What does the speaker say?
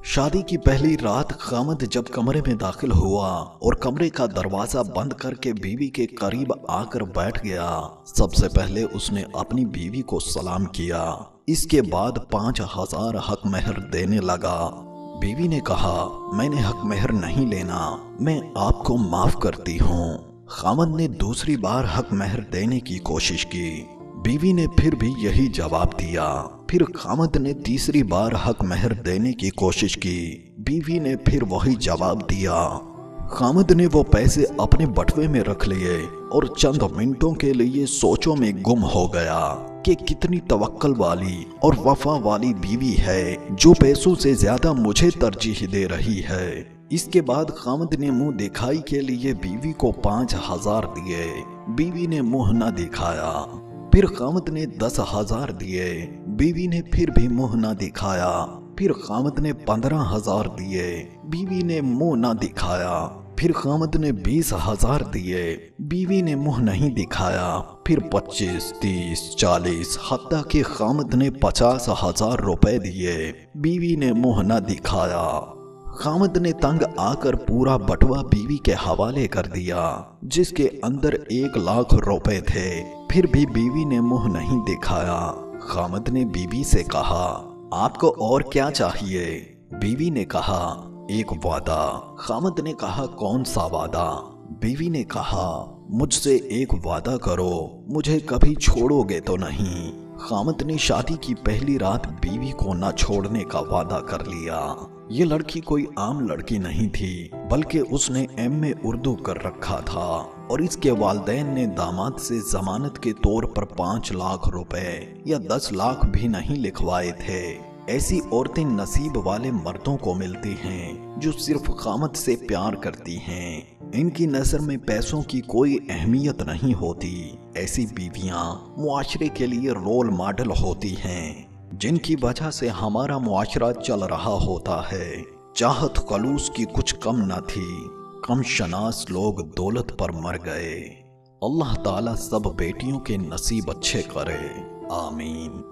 शादी की पहली रात खामद जब कमरे में दाखिल हुआ और कमरे का दरवाजा बंद करके बीवी के करीब आकर बैठ गया, सबसे पहले उसने अपनी बीवी को सलाम किया। इसके बाद 5000 हक महर देने लगा। बीवी ने कहा, मैंने हक महर नहीं लेना, मैं आपको माफ करती हूँ। खामद ने दूसरी बार हक महर देने की कोशिश की। बीवी ने फिर भी यही जवाब दिया। फिर खामद ने तीसरी बार हक महर देने की कोशिश की। बीवी ने फिर वही जवाब दिया। खामद ने वो पैसे अपने बटुए में रख लिए और चंद मिनटों के लिए सोचों में गुम हो गया कि कितनी तवक्कल वाली और वफा वाली बीवी है जो पैसों से ज्यादा मुझे तरजीह दे रही है। इसके बाद खामद ने मुंह दिखाई के लिए बीवी को 5000 दिए। बीवी ने मुंह न दिखाया। फिर खामद ने 10,000 दिए। बीवी ने फिर भी मुंह न दिखाया। फिर खामद ने 15,000 दिए। बीवी ने मुंह न दिखाया। फिर खामद ने 20,000 दिए। बीवी ने मुंह नहीं दिखाया। फिर 25, 30, 40, हत्ता कि खामद ने 50,000 रुपए दिए। बीवी ने मुंह न दिखाया। खामद ने तंग आकर पूरा बटुआ बीवी के हवाले कर दिया, जिसके अंदर 1 लाख रुपए थे। फिर भी बीवी ने मुंह नहीं दिखाया। खामद ने बीवी से कहा, आपको और क्या चाहिए? बीवी ने कहा, एक वादा। खामद ने कहा, कौन सा वादा? बीवी ने कहा, मुझसे एक वादा करो, मुझे कभी छोड़ोगे तो नहीं। खामद ने शादी की पहली रात बीवी को न छोड़ने का वादा कर लिया। ये लड़की कोई आम लड़की नहीं थी, बल्कि उसने MA उर्दू कर रखा था और इसके वालिदैन ने दामाद से जमानत के तौर पर 5 लाख रुपए या 10 लाख भी नहीं लिखवाए थे। ऐसी औरतें नसीब वाले मर्दों को मिलती हैं जो सिर्फ खामद से प्यार करती हैं। इनकी नजर में पैसों की कोई अहमियत नहीं होती। ऐसी बीवियां मुआशरे के लिए रोल मॉडल होती हैं, जिनकी वजह से हमारा मुआशरा चल रहा होता है। चाहत खलूस की कुछ कम न थी, कम शनास लोग दौलत पर मर गए। अल्लाह ताला सब बेटियों के नसीब अच्छे करे, आमीन।